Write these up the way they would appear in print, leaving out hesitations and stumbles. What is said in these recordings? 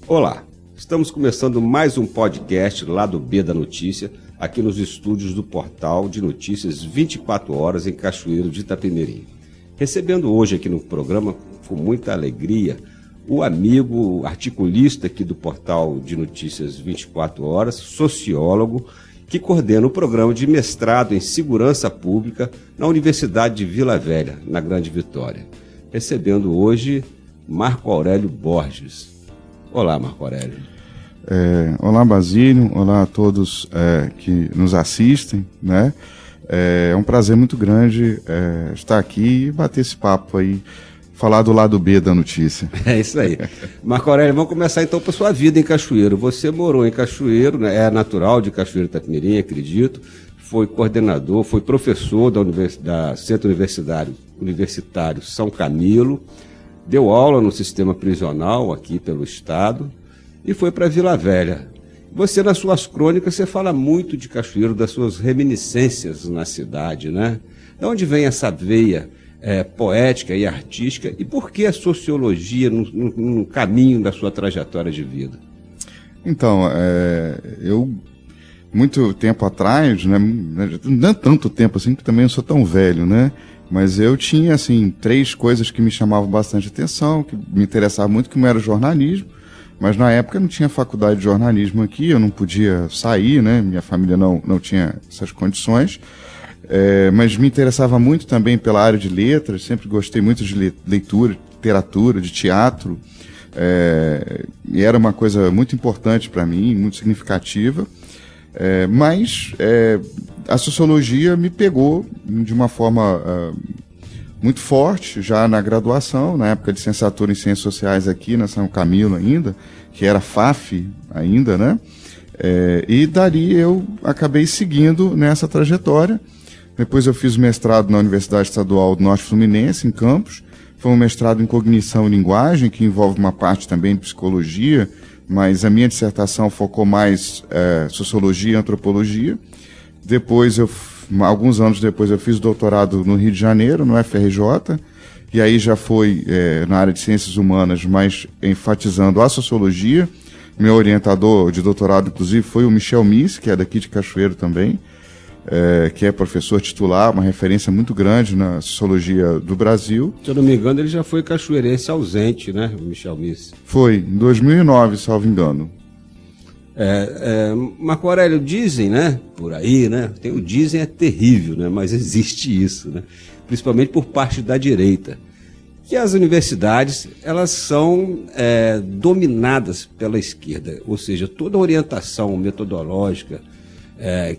Olá, estamos começando mais um podcast Lado B da Notícia, aqui nos estúdios do portal de notícias 24 horas em Cachoeiro de Itapemirim. Recebendo hoje aqui no programa, com muita alegria, o amigo articulista aqui do portal de notícias 24 horas, sociólogo, que coordena o programa de mestrado em Segurança Pública na Universidade de Vila Velha, na Grande Vitória. Recebendo hoje Marco Aurélio Borges. Olá, Marco Aurélio. Olá, Basílio. Olá a todos que nos assistem, né? É um prazer muito grande estar aqui e bater esse papo aí, falar do lado B da notícia. É isso aí. Marco Aurélio, vamos começar então por sua vida em Cachoeiro. Você morou em Cachoeiro, né? É natural de Cachoeiro de Itapemirim, acredito. Foi coordenador, foi professor da Centro Universitário São Camilo. Deu aula no sistema prisional aqui pelo Estado e foi para Vila Velha. Você, nas suas crônicas, você fala muito de Cachoeiro, das suas reminiscências na cidade, né? De onde vem essa veia poética e artística e por que a sociologia no caminho da sua trajetória de vida? Então, eu, muito tempo atrás, né, não é tanto tempo assim, que também não sou tão velho, né? Mas eu tinha, assim, 3 coisas que me chamavam bastante atenção, que me interessavam muito, que não era jornalismo, mas na época não tinha faculdade de jornalismo aqui, eu não podia sair, né, minha família não tinha essas condições, mas me interessava muito também pela área de letras, sempre gostei muito de leitura, de literatura, de teatro, e era uma coisa muito importante para mim, muito significativa. Mas a sociologia me pegou de uma forma muito forte já na graduação, na época de licenciatura em Ciências Sociais aqui na São Camilo ainda, que era FAF ainda, né? E dali eu acabei seguindo nessa trajetória. Depois eu fiz o mestrado na Universidade Estadual do Norte Fluminense, em Campos. Foi um mestrado em Cognição e Linguagem, que envolve uma parte também de psicologia, mas a minha dissertação focou mais sociologia e antropologia. Depois, alguns anos depois, eu fiz doutorado no Rio de Janeiro, no FRJ, e aí já foi na área de ciências humanas, mas enfatizando a sociologia. Meu orientador de doutorado, inclusive, foi o Michel Miss, que é daqui de Cachoeiro também, que é professor titular, uma referência muito grande na sociologia do Brasil. Se eu não me engano, ele já foi cachoeirense ausente, né, Michel Miss? Foi, em 2009, salvo engano. Marco Aurélio, dizem, né, por aí, né, o dizem é terrível, né, mas existe isso, né, principalmente por parte da direita, que as universidades, elas são dominadas pela esquerda, ou seja, toda a orientação metodológica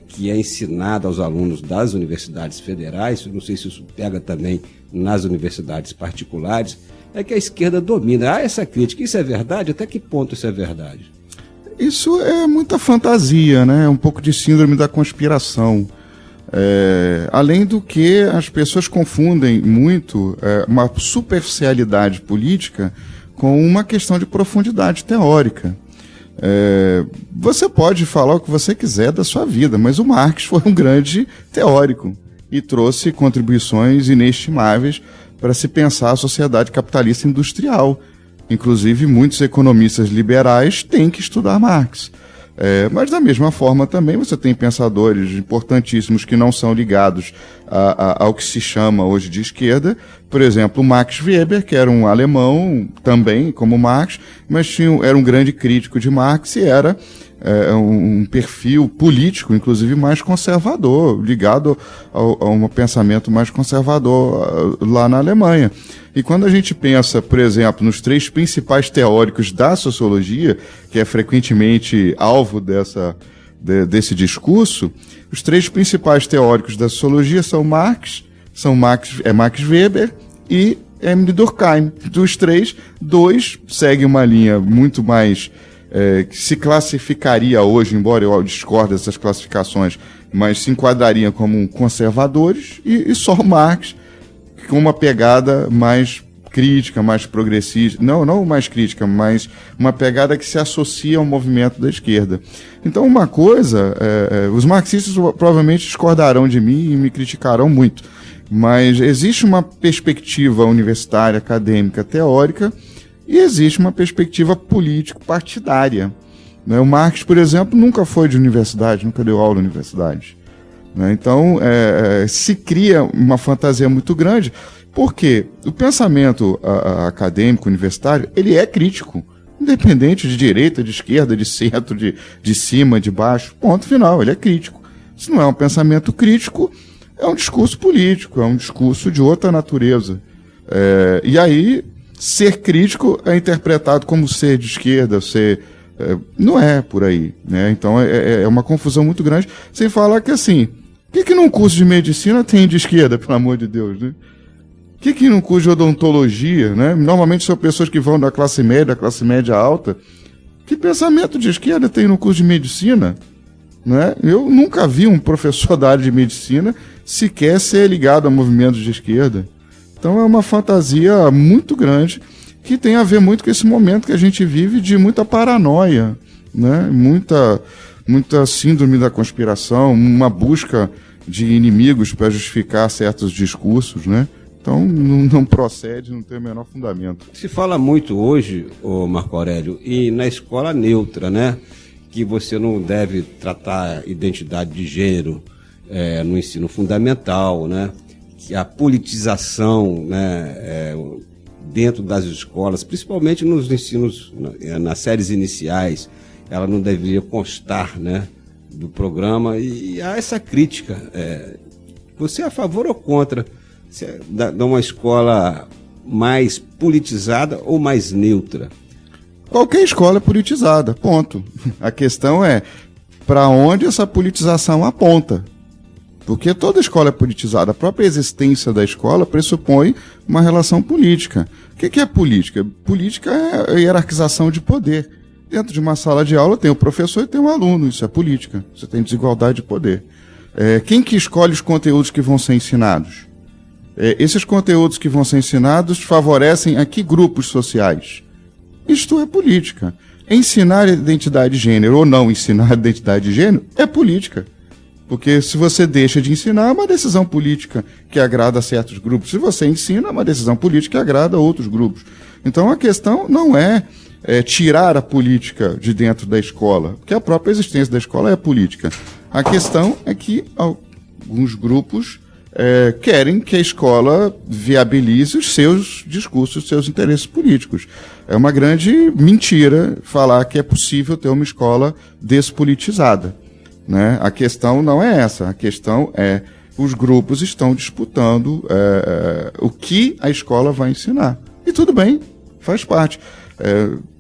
que é ensinada aos alunos das universidades federais, não sei se isso pega também nas universidades particulares, é que a esquerda domina. Há essa crítica, isso é verdade? Até que ponto isso é verdade? Isso é muita fantasia, né? Um pouco de síndrome da conspiração. Além do que as pessoas confundem muito uma superficialidade política com uma questão de profundidade teórica. Você pode falar o que você quiser da sua vida, mas o Marx foi um grande teórico e trouxe contribuições inestimáveis para se pensar a sociedade capitalista industrial. Inclusive, muitos economistas liberais têm que estudar Marx. Mas, da mesma forma, também você tem pensadores importantíssimos que não são ligados ao que se chama hoje de esquerda. Por exemplo, Max Weber, que era um alemão também, como Marx, mas era um grande crítico de Marx e era um perfil político, inclusive, mais conservador, ligado a um pensamento mais conservador lá na Alemanha. E quando a gente pensa, por exemplo, nos 3 principais teóricos da sociologia, que é frequentemente alvo desse discurso, os 3 principais teóricos da sociologia são Max Weber e Emile Durkheim. Dos 3, 2 seguem uma linha muito mais que se classificaria hoje, embora eu discorde dessas classificações, mas se enquadrariam como conservadores, e só Marx com uma pegada mais crítica, mais progressista, não mais crítica, mas uma pegada que se associa ao movimento da esquerda. Então, uma coisa, os marxistas provavelmente discordarão de mim e me criticarão muito, mas existe uma perspectiva universitária, acadêmica, teórica, e existe uma perspectiva político-partidária. Né? O Marx, por exemplo, nunca foi de universidade, nunca deu aula em universidade. Né? Então, se cria uma fantasia muito grande, porque o pensamento acadêmico, universitário, ele é crítico, independente de direita, de esquerda, de centro, de cima, de baixo, ponto final, ele é crítico. Se não é um pensamento crítico, é um discurso político, é um discurso de outra natureza. E aí, ser crítico é interpretado como ser de esquerda, não é por aí. Né? Então, é uma confusão muito grande, sem falar que, assim, o que num curso de medicina tem de esquerda, pelo amor de Deus, né? O que num curso de odontologia, né? Normalmente são pessoas que vão da classe média alta. Que pensamento de esquerda tem no curso de medicina? Né? Eu nunca vi um professor da área de medicina sequer ser ligado a movimentos de esquerda. Então é uma fantasia muito grande que tem a ver muito com esse momento que a gente vive de muita paranoia, né? Muita síndrome da conspiração, uma busca de inimigos para justificar certos discursos, né? Então não procede, não tem o menor fundamento. Se fala muito hoje, Marco Aurélio, e na escola neutra, né? Que você não deve tratar identidade de gênero no ensino fundamental, né? Que a politização, né, dentro das escolas, principalmente nos ensinos, nas séries iniciais, ela não deveria constar, né, do programa, e há essa crítica. Você é a favor ou contra de uma escola mais politizada ou mais neutra? Qualquer escola é politizada, ponto. A questão é para onde essa politização aponta. Porque toda escola é politizada. A própria existência da escola pressupõe uma relação política. O que é política? Política é a hierarquização de poder. Dentro de uma sala de aula tem o professor e tem o aluno. Isso é política. Você tem desigualdade de poder. Quem que escolhe os conteúdos que vão ser ensinados? Esses conteúdos que vão ser ensinados favorecem a que grupos sociais? Isto é política. Ensinar identidade de gênero ou não ensinar identidade de gênero é política. Porque se você deixa de ensinar, é uma decisão política que agrada a certos grupos. Se você ensina, é uma decisão política que agrada a outros grupos. Então a questão não é tirar a política de dentro da escola, porque a própria existência da escola é política. A questão é que alguns grupos querem que a escola viabilize os seus discursos, os seus interesses políticos. É uma grande mentira falar que é possível ter uma escola despolitizada. Né? A questão não é essa, a questão é os grupos estão disputando o que a escola vai ensinar. E tudo bem, faz parte.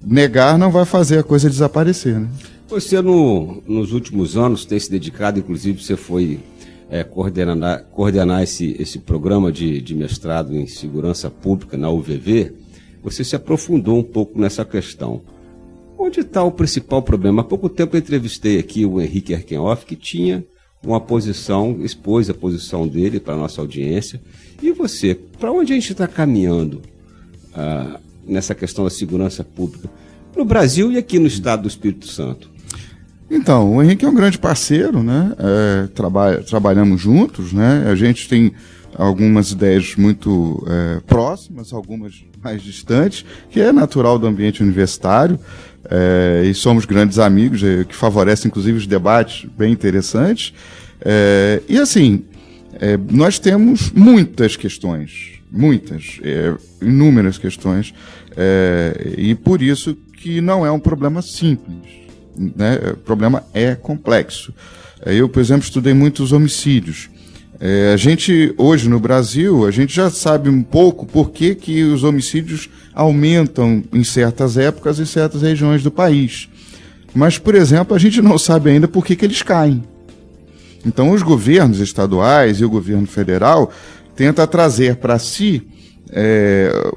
Negar não vai fazer a coisa desaparecer. Né? Você, nos últimos anos, tem se dedicado, inclusive você foi coordenar esse programa de mestrado em segurança pública na UVV, você se aprofundou um pouco nessa questão. Onde está o principal problema? Há pouco tempo eu entrevistei aqui o Henrique Erkenhoff, que tinha uma posição, expôs a posição dele para a nossa audiência. E você, para onde a gente está caminhando nessa questão da segurança pública? No Brasil e aqui no estado do Espírito Santo? Então, o Henrique é um grande parceiro, né? Trabalhamos juntos, né? A gente tem algumas ideias muito próximas, algumas mais distantes, que é natural do ambiente universitário, e somos grandes amigos, que favorecem inclusive os debates bem interessantes. E assim, nós temos muitas questões, inúmeras questões, e por isso que não é um problema simples. Né? O problema é complexo. Eu, por exemplo, estudei muitos homicídios. A gente, hoje no Brasil, a gente já sabe um pouco por que os homicídios aumentam em certas épocas em certas regiões do país. Mas, por exemplo, a gente não sabe ainda por que eles caem. Então, os governos estaduais e o governo federal tentam trazer para si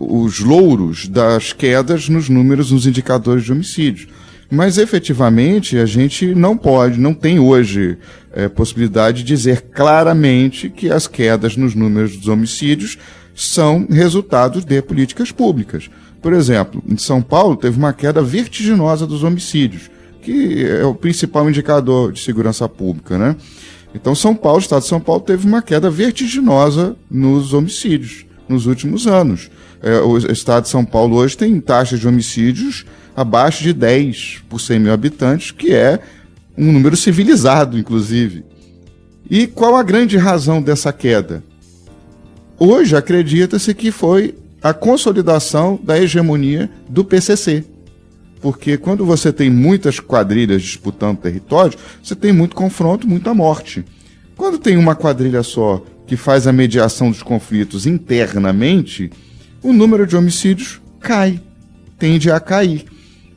os louros das quedas nos números, nos indicadores de homicídios. Mas, efetivamente, a gente não tem hoje possibilidade de dizer claramente que as quedas nos números dos homicídios são resultados de políticas públicas. Por exemplo, em São Paulo teve uma queda vertiginosa dos homicídios, que é o principal indicador de segurança pública, né? Então, o estado de São Paulo teve uma queda vertiginosa nos homicídios. nos últimos anos. O estado de São Paulo hoje tem taxas de homicídios abaixo de 10 por 100 mil habitantes, que é um número civilizado, inclusive. E qual a grande razão dessa queda? Hoje acredita-se que foi a consolidação da hegemonia do PCC. Porque quando você tem muitas quadrilhas disputando territórios, você tem muito confronto, muita morte. Quando tem uma quadrilha só que faz a mediação dos conflitos internamente, o número de homicídios cai, tende a cair.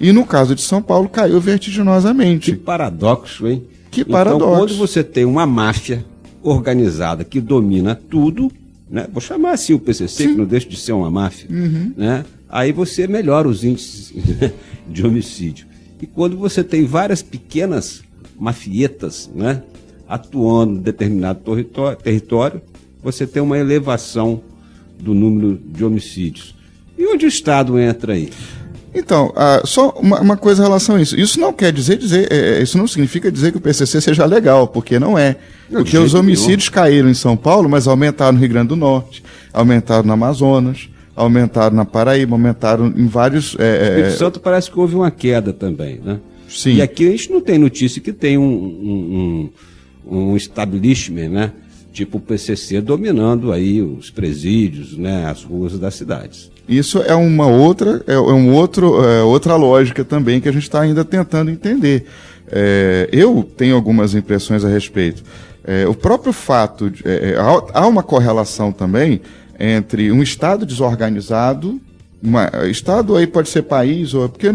E no caso de São Paulo, caiu vertiginosamente. Que paradoxo, hein? Que paradoxo. Então, quando você tem uma máfia organizada que domina tudo, né? Vou chamar assim o PCC, que não deixa de ser uma máfia, né? Aí você melhora os índices de homicídio. E quando você tem várias pequenas mafietas, né, atuando em determinado território, você tem uma elevação do número de homicídios. E onde o Estado entra aí? Então, só uma coisa em relação a isso. Isso não quer dizer, isso não significa dizer que o PCC seja legal, porque não é. Porque os homicídios caíram em São Paulo, mas aumentaram no Rio Grande do Norte, aumentaram no Amazonas, aumentaram na Paraíba, aumentaram em vários... No Espírito Santo parece que houve uma queda também, né? Sim. E aqui a gente não tem notícia que tem um establishment, né? Tipo o PCC dominando aí os presídios, né? As ruas das cidades. Isso é uma outra, outra lógica também que a gente está ainda tentando entender. Eu tenho algumas impressões a respeito. O próprio fato, há uma correlação também entre um Estado desorganizado, Estado aí pode ser país, porque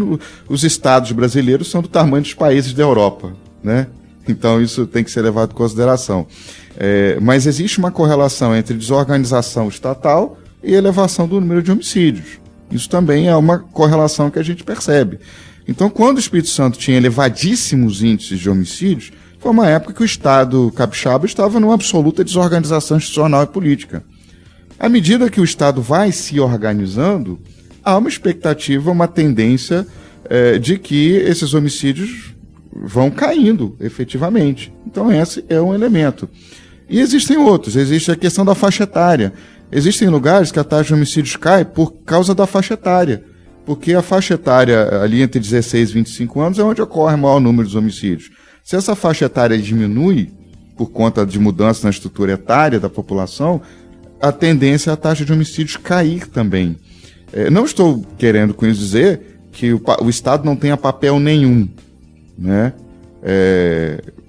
os Estados brasileiros são do tamanho dos países da Europa, né? Então isso tem que ser levado em consideração. Mas existe uma correlação entre desorganização estatal e elevação do número de homicídios. Isso também é uma correlação que a gente percebe. Então, quando o Espírito Santo tinha elevadíssimos índices de homicídios, foi uma época que o Estado capixaba estava numa absoluta desorganização institucional e política. À medida que o Estado vai se organizando, há uma expectativa, uma tendência de que esses homicídios vão caindo, efetivamente. Então, esse é um elemento. E existem outros. Existe a questão da faixa etária. Existem lugares que a taxa de homicídios cai por causa da faixa etária. Porque a faixa etária ali entre 16 e 25 anos é onde ocorre o maior número dos homicídios. Se essa faixa etária diminui por conta de mudança na estrutura etária da população, a tendência é a taxa de homicídios cair também. Não estou querendo com isso dizer que o Estado não tenha papel nenhum, né?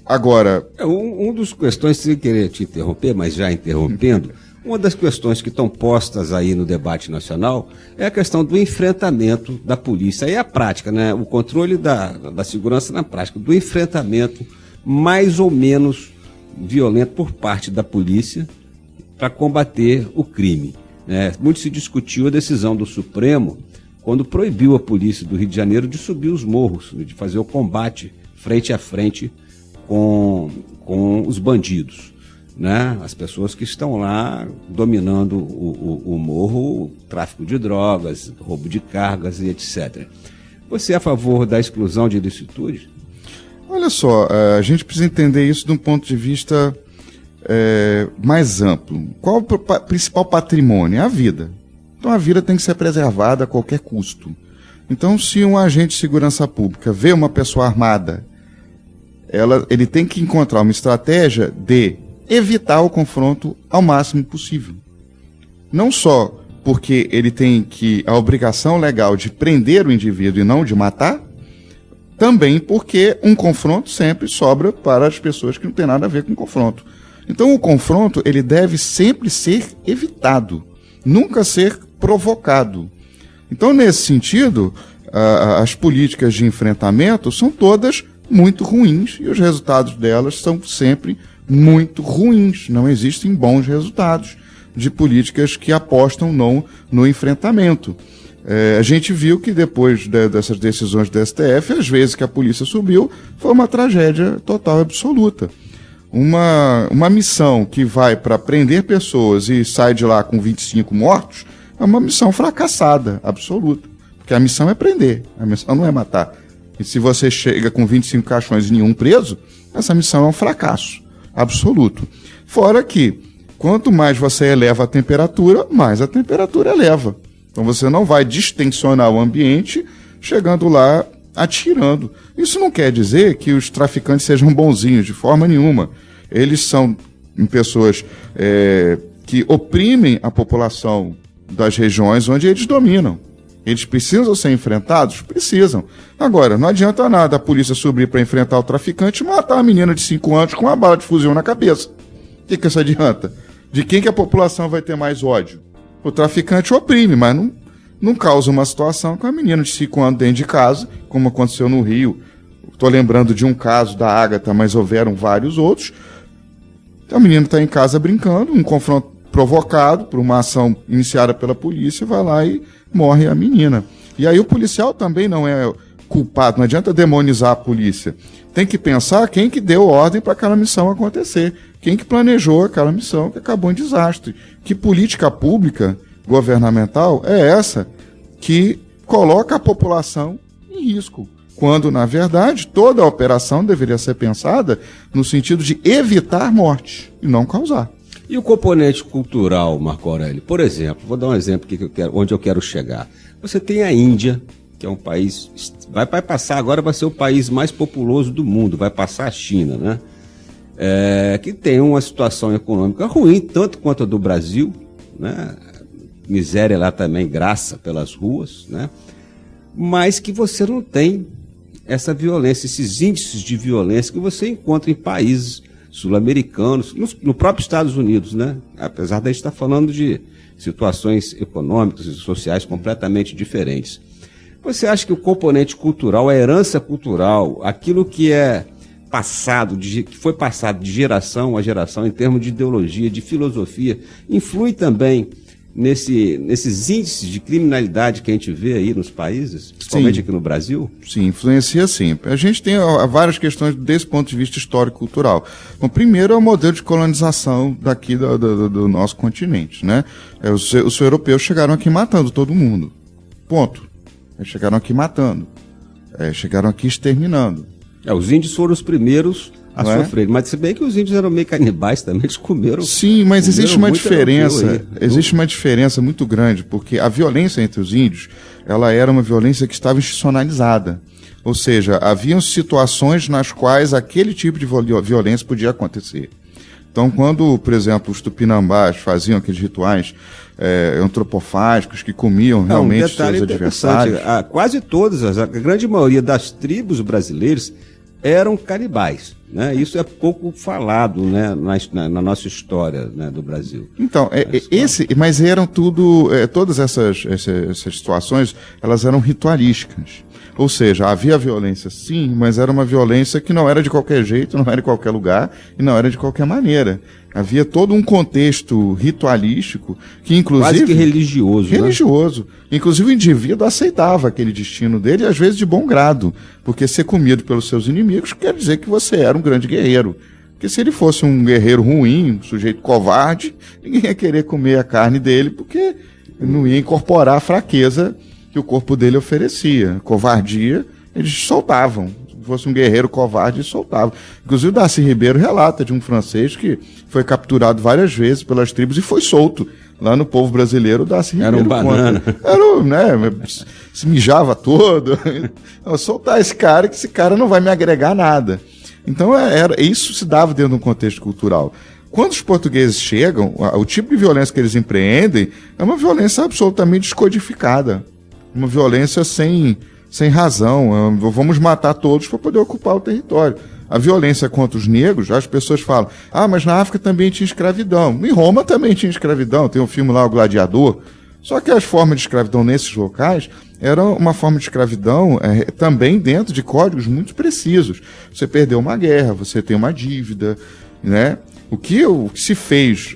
Agora... Um dos questões, sem querer te interromper, mas já interrompendo, uma das questões que estão postas aí no debate nacional é a questão do enfrentamento da polícia. Aí é a prática, né? O controle da segurança na prática, do enfrentamento mais ou menos violento por parte da polícia para combater o crime. Muito se discutiu a decisão do Supremo quando proibiu a polícia do Rio de Janeiro de subir os morros, de fazer o combate frente a frente com os bandidos, né? As pessoas que estão lá dominando o morro, o tráfico de drogas, roubo de cargas e etc. Você é a favor da exclusão de ilicitude? Olha só, a gente precisa entender isso de um ponto de vista mais amplo. Qual o principal patrimônio? É a vida. Então a vida tem que ser preservada a qualquer custo. Então, se um agente de segurança pública vê uma pessoa armada, ele tem que encontrar uma estratégia de evitar o confronto ao máximo possível. Não só porque ele tem a obrigação legal de prender o indivíduo e não de matar, também porque um confronto sempre sobra para as pessoas que não têm nada a ver com o confronto. Então o confronto ele deve sempre ser evitado, nunca ser provocado. Então nesse sentido, as políticas de enfrentamento são todas muito ruins e os resultados delas são sempre muito ruins. Não existem bons resultados de políticas que apostam no enfrentamento. A gente viu que depois dessas decisões do STF, às vezes que a polícia subiu, foi uma tragédia total e absoluta. Uma missão que vai para prender pessoas e sai de lá com 25 mortos é uma missão fracassada, absoluta. Porque a missão é prender, a missão não é matar. E se você chega com 25 caixões e nenhum preso, essa missão é um fracasso absoluto. Fora que Quanto mais você eleva a temperatura, mais a temperatura eleva. Então você não vai distensionar o ambiente chegando lá atirando. Isso não quer dizer que os traficantes sejam bonzinhos, de forma nenhuma. Eles são pessoas que oprimem a população das regiões onde eles dominam. Eles precisam ser enfrentados? Precisam. Agora, não adianta nada a polícia subir para enfrentar o traficante e matar a menina de 5 anos com uma bala de fuzil na cabeça. O que isso adianta? De quem que a população vai ter mais ódio? O traficante oprime, mas não causa uma situação com a menina de 5 anos dentro de casa, como aconteceu no Rio. Estou lembrando de um caso da Ágata, mas houveram vários outros. A menina está em casa brincando, um confronto provocado por uma ação iniciada pela polícia, vai lá e morre a menina. E aí o policial também não é culpado, não adianta demonizar a polícia. Tem que pensar quem que deu ordem para aquela missão acontecer, quem que planejou aquela missão que acabou em desastre. Que política pública governamental é essa que coloca a população em risco? Quando, na verdade, toda a operação deveria ser pensada no sentido de evitar morte e não causar. E o componente cultural, Marco Aurélio? Por exemplo, vou dar um exemplo aqui onde eu quero chegar. Você tem a Índia, que é um país, vai passar agora, vai ser o país mais populoso do mundo, vai passar a China, né? Que tem uma situação econômica ruim, tanto quanto a do Brasil, né? Miséria lá também, graça pelas ruas, né? Mas que você não tem essa violência, esses índices de violência que você encontra em países sul-americanos, no próprio Estados Unidos, né? Apesar de a gente estar falando de situações econômicas e sociais completamente diferentes. Você acha que o componente cultural, a herança cultural, aquilo que é passado, que foi passado de geração a geração em termos de ideologia, de filosofia, influi também nesses índices de criminalidade que a gente vê aí nos países, principalmente sim, aqui no Brasil? Sim, influencia sim. A gente tem várias questões desse ponto de vista histórico-cultural. Bom, primeiro é o modelo de colonização daqui do nosso continente, né? Os europeus chegaram aqui matando todo mundo. Ponto. Eles chegaram aqui matando. Chegaram aqui exterminando. Os índios foram os primeiros a sofrer, mas se bem que os índios eram meio canibais também, eles comeram. Sim, mas existe uma diferença, existe uma diferença muito grande, porque a violência entre os índios, ela era uma violência que estava institucionalizada. Ou seja, haviam situações nas quais aquele tipo de violência podia acontecer. Então, quando, por exemplo, os tupinambás faziam aqueles rituais antropofágicos que comiam realmente seus adversários. Quase todas, a grande maioria das tribos brasileiras eram canibais, né? Isso é pouco falado, né, na nossa história, né, do Brasil. Então, mas eram tudo, todas essas situações, elas eram ritualísticas. Ou seja, havia violência sim, mas era uma violência que não era de qualquer jeito, não era em qualquer lugar e não era de qualquer maneira. Havia todo um contexto ritualístico que, inclusive... Quase que religioso, religioso. Né? Inclusive o indivíduo aceitava aquele destino dele, às vezes de bom grado, porque ser comido pelos seus inimigos quer dizer que você era um grande guerreiro. Porque se ele fosse um guerreiro ruim, um sujeito covarde, ninguém ia querer comer a carne dele, porque não ia incorporar a fraqueza que o corpo dele oferecia. Covardia, eles soltavam. Se fosse um guerreiro covarde, eles soltavam. Inclusive o Darcy Ribeiro relata de um francês que foi capturado várias vezes pelas tribos e foi solto. Lá no povo brasileiro, o Darcy Ribeiro... Era um banana. Se mijava todo. Soltar esse cara, que esse cara não vai me agregar nada. Então, isso se dava dentro de um contexto cultural. Quando os portugueses chegam, o tipo de violência que eles empreendem é uma violência absolutamente descodificada. Uma violência sem razão. Vamos matar todos para poder ocupar o território. A violência contra os negros, as pessoas falam, mas na África também tinha escravidão. Em Roma também tinha escravidão. Tem um filme lá, O Gladiador. Só que as formas de escravidão nesses locais eram uma forma de escravidão também dentro de códigos muito precisos. Você perdeu uma guerra, você tem uma dívida, né? O que se fez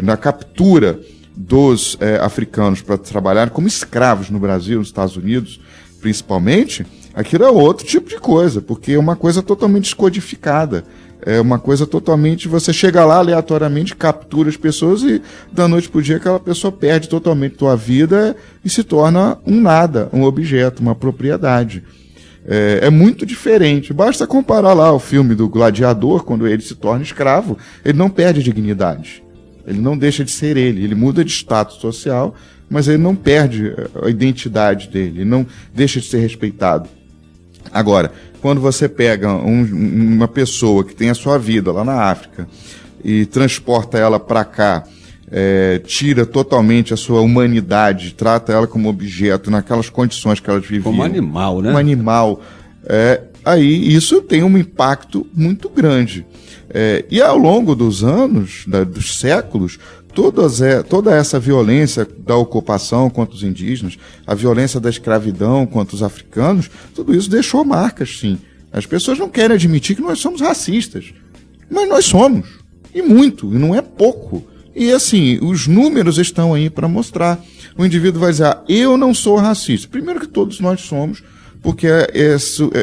na captura dos africanos para trabalhar como escravos no Brasil, nos Estados Unidos, principalmente, aquilo é outro tipo de coisa, porque é uma coisa totalmente descodificada. É uma coisa totalmente... Você chega lá aleatoriamente, captura as pessoas e da noite pro dia aquela pessoa perde totalmente a sua vida e se torna um nada, um objeto, uma propriedade. É muito diferente. Basta comparar lá o filme do Gladiador, quando ele se torna escravo, ele não perde a dignidade. Ele não deixa de ser ele muda de status social, mas ele não perde a identidade dele, ele não deixa de ser respeitado. Agora, quando você pega uma pessoa que tem a sua vida lá na África e transporta ela para cá, tira totalmente a sua humanidade, trata ela como objeto naquelas condições que elas viviam. Como animal, né? Como animal. Aí isso tem um impacto muito grande. E ao longo dos anos, dos séculos, toda essa violência da ocupação contra os indígenas, a violência da escravidão contra os africanos, tudo isso deixou marcas, sim. As pessoas não querem admitir que nós somos racistas, mas nós somos, e muito, e não é pouco. E assim, os números estão aí para mostrar. O indivíduo vai dizer, eu não sou racista. Primeiro que todos nós somos, porque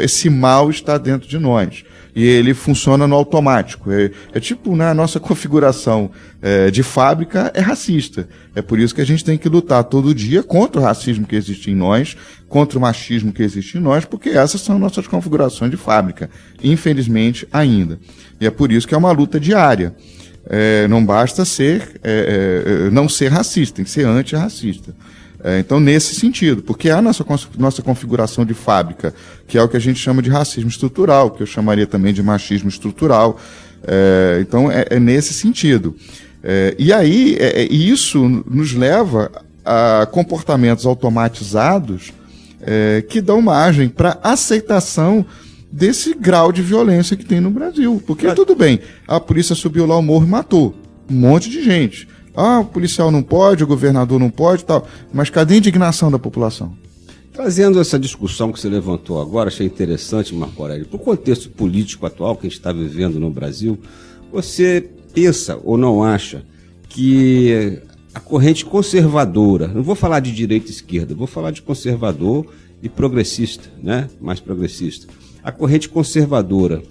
esse mal está dentro de nós. E ele funciona no automático. É tipo, a nossa configuração de fábrica é racista. É por isso que a gente tem que lutar todo dia contra o racismo que existe em nós, contra o machismo que existe em nós, porque essas são nossas configurações de fábrica, infelizmente ainda. E é por isso que é uma luta diária. Não basta não ser racista, tem que ser antirracista. Então, nesse sentido, porque a nossa configuração de fábrica, que é o que a gente chama de racismo estrutural, que eu chamaria também de machismo estrutural, então é nesse sentido. E aí, isso nos leva a comportamentos automatizados que dão margem para aceitação desse grau de violência que tem no Brasil. Porque tudo bem, a polícia subiu lá o morro e matou um monte de gente. O policial não pode, o governador não pode e tal. Mas cadê a indignação da população? Trazendo essa discussão que você levantou agora, achei interessante, Marco Aurélio, para o contexto político atual que a gente está vivendo no Brasil, você pensa ou não acha que a corrente conservadora, não vou falar de direita e esquerda, vou falar de conservador e progressista, né? Mais progressista. A corrente conservadora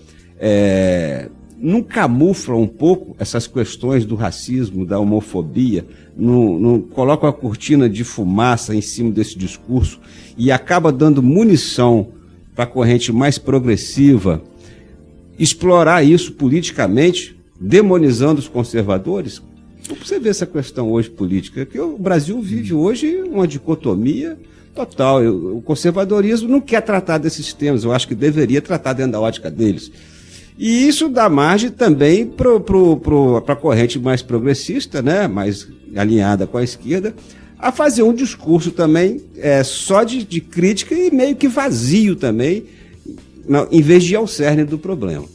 não camufla um pouco essas questões do racismo, da homofobia, não coloca uma cortina de fumaça em cima desse discurso e acaba dando munição para a corrente mais progressiva explorar isso politicamente, demonizando os conservadores? Como você vê essa questão hoje política? Que o Brasil vive hoje uma dicotomia total. O conservadorismo não quer tratar desses temas, eu acho que deveria tratar dentro da ótica deles. E isso dá margem também para a corrente mais progressista, né, mais alinhada com a esquerda, a fazer um discurso também só de crítica e meio que vazio também, em vez de ir ao cerne do problema.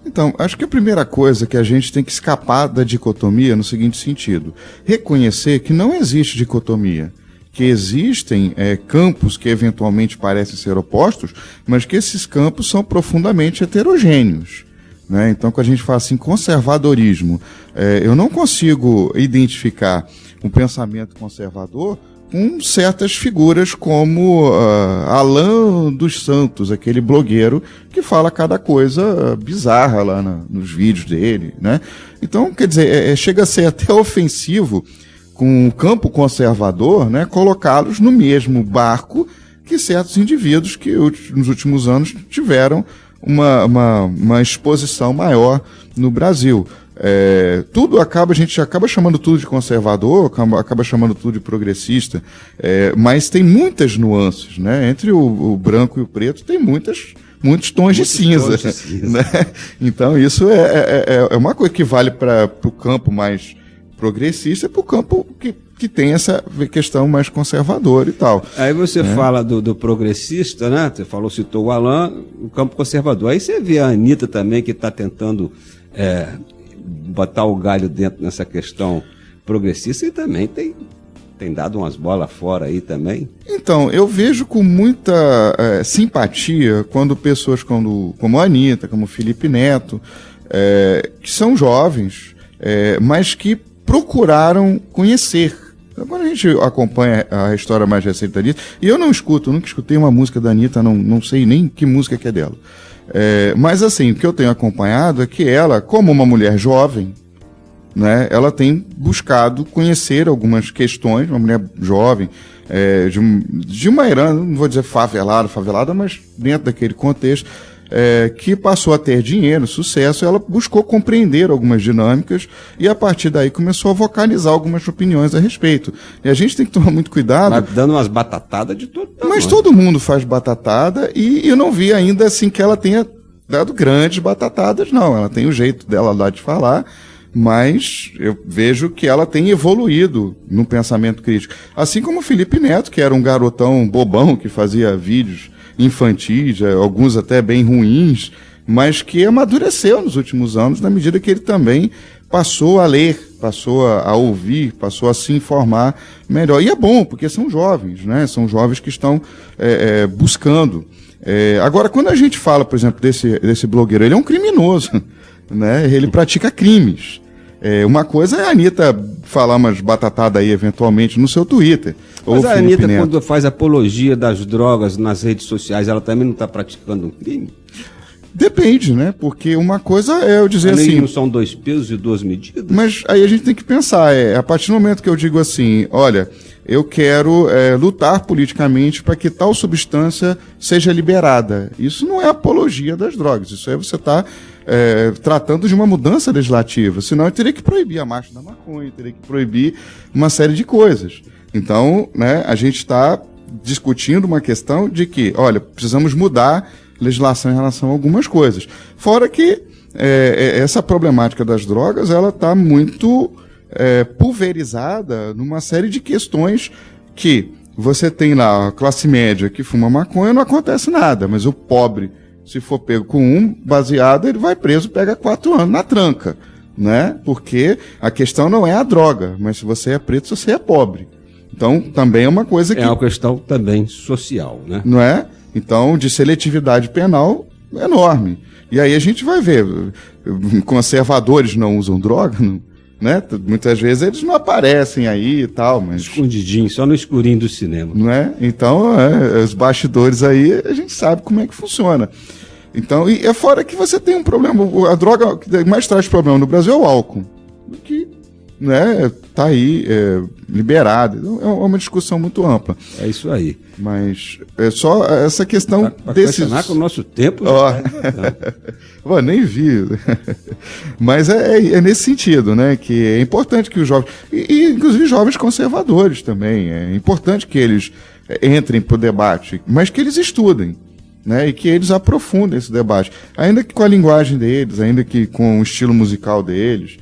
Então, acho que a primeira coisa que a gente tem que escapar da dicotomia no seguinte sentido: reconhecer que não existe dicotomia, que existem campos que eventualmente parecem ser opostos, mas que esses campos são profundamente heterogêneos, né? Então, quando a gente fala assim, conservadorismo, eu não consigo identificar um pensamento conservador com certas figuras como Alan dos Santos, aquele blogueiro que fala cada coisa bizarra lá nos vídeos dele, né? Então, quer dizer, chega a ser até ofensivo com o campo conservador, né, colocá-los no mesmo barco que certos indivíduos que nos últimos anos tiveram uma exposição maior no Brasil. A gente acaba chamando tudo de conservador, acaba chamando tudo de progressista, mas tem muitas nuances, né? Entre o branco e o preto tem muitos tons de cinza, né? Então isso é uma coisa que vale para o campo mais progressista, para o campo que tem essa questão mais conservadora e tal. Aí você fala do progressista, né? Você citou o Alan, o campo conservador. Aí você vê a Anitta também, que está tentando botar o galho dentro nessa questão progressista, e também tem dado umas bolas fora aí também. Então, eu vejo com muita simpatia quando pessoas como a Anitta, como o Felipe Neto, que são jovens, mas que procuraram conhecer. Quando a gente acompanha a história mais recente da Anitta, e eu nunca escutei uma música da Anitta, não sei nem que música que é dela. Mas assim, o que eu tenho acompanhado é que ela, como uma mulher jovem, né, ela tem buscado conhecer algumas questões, uma mulher jovem, de uma herança, não vou dizer favelada, mas dentro daquele contexto, que passou a ter dinheiro, sucesso, ela buscou compreender algumas dinâmicas e a partir daí começou a vocalizar algumas opiniões a respeito. E a gente tem que tomar muito cuidado. Mas dando umas batatadas de todo tamanho. Mas todo mundo faz batatada e eu não vi ainda assim que ela tenha dado grandes batatadas, não. Ela tem o jeito dela lá de falar, mas eu vejo que ela tem evoluído no pensamento crítico. Assim como o Felipe Neto, que era um garotão bobão que fazia vídeos infantis, alguns até bem ruins, mas que amadureceu nos últimos anos, na medida que ele também passou a ler, passou a ouvir, passou a se informar melhor. E é bom, porque são jovens, né? São jovens que estão buscando. Agora, quando a gente fala, por exemplo, desse blogueiro, ele é um criminoso, né? Ele pratica crimes. Uma coisa é a Anitta falar umas batatadas aí, eventualmente, no seu Twitter. Mas a Anitta, quando faz apologia das drogas nas redes sociais, ela também não está praticando um crime? Depende, né? Porque uma coisa é eu dizer assim... Não são 2 pesos e 2 medidas? Mas aí a gente tem que pensar, a partir do momento que eu digo assim, olha, eu quero lutar politicamente para que tal substância seja liberada. Isso não é apologia das drogas, isso você está tratando de uma mudança legislativa, senão eu teria que proibir a marcha da maconha, teria que proibir uma série de coisas. Então, né, a gente está discutindo uma questão de que, olha, precisamos mudar legislação em relação a algumas coisas. Fora que essa problemática das drogas, ela está muito pulverizada numa série de questões que você tem lá a classe média que fuma maconha, não acontece nada, mas o pobre, se for pego com um baseado, ele vai preso, pega 4 anos na tranca, né? Porque a questão não é a droga, mas se você é preto, você é pobre. Então, também é uma coisa que... É uma questão também social, né? Não é? Então, de seletividade penal enorme. E aí a gente vai ver, conservadores não usam droga, não, né? Muitas vezes eles não aparecem aí e tal, mas... Escondidinho, só no escurinho do cinema. Não é? Então, os bastidores aí, a gente sabe como é que funciona. Então, e é fora que você tem um problema, a droga que mais traz problema no Brasil é o álcool, que, né, tá aí liberado. Então, é uma discussão muito ampla. É isso aí. Mas é só essa questão desses... com o nosso tempo... Pô, nem vi. Mas é nesse sentido, né? Que é importante que os jovens... E inclusive jovens conservadores também. É importante que eles entrem para o debate, mas que eles estudem, né? E que eles aprofundem esse debate. Ainda que com a linguagem deles, ainda que com o estilo musical deles,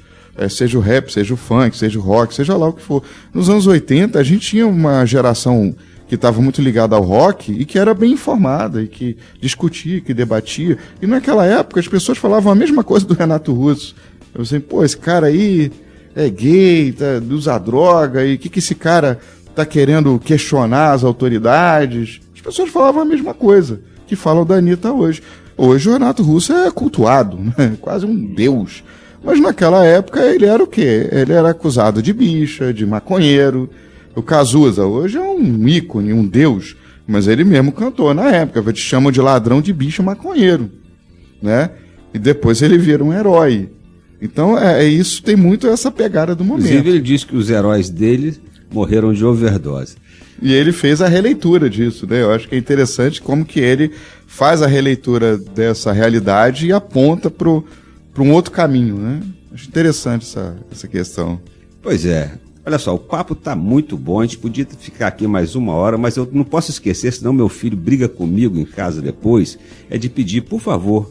seja o rap, seja o funk, seja o rock, seja lá o que for. Nos anos 80, a gente tinha uma geração que estava muito ligada ao rock e que era bem informada, e que discutia, que debatia. E naquela época as pessoas falavam a mesma coisa do Renato Russo. Eu assim, pô, esse cara aí é gay, usa droga, e o que esse cara tá querendo questionar as autoridades? As pessoas falavam a mesma coisa que falam da Anitta hoje. Hoje o Renato Russo é cultuado, né? Quase um deus. Mas naquela época ele era o quê? Ele era acusado de bicha, de maconheiro. O Cazuza hoje é um ícone, um deus, mas ele mesmo cantou na época, te chamam de ladrão, de bicho, maconheiro, né? E depois ele vira um herói. Então isso, tem muito essa pegada do momento. Inclusive ele disse que os heróis dele morreram de overdose. E ele fez a releitura disso, né? Eu acho que é interessante como que ele faz a releitura dessa realidade e aponta para um outro caminho, né? Acho interessante essa questão. Pois é. Olha só, o papo está muito bom, a gente podia ficar aqui mais 1 hora, mas eu não posso esquecer, senão meu filho briga comigo em casa depois, é de pedir, por favor,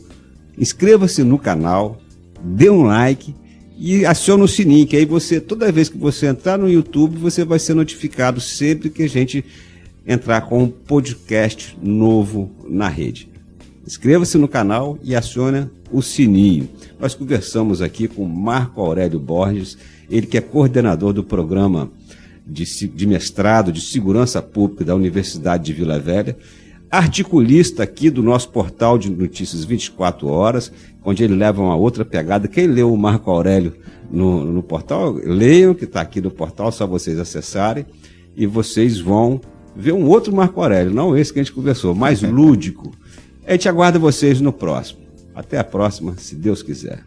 inscreva-se no canal, dê um like e acione o sininho, que aí você, toda vez que você entrar no YouTube, você vai ser notificado sempre que a gente entrar com um podcast novo na rede. Inscreva-se no canal e acione o sininho. Nós conversamos aqui com Marco Aurélio Borges, ele que é coordenador do programa de mestrado de Segurança Pública da Universidade de Vila Velha, articulista aqui do nosso portal de notícias 24 horas, onde ele leva uma outra pegada. Quem leu o Marco Aurélio no portal, leiam, que está aqui no portal, só vocês acessarem, e vocês vão ver um outro Marco Aurélio, não esse que a gente conversou, mais lúdico. A gente aguarda vocês no próximo. Até a próxima, se Deus quiser.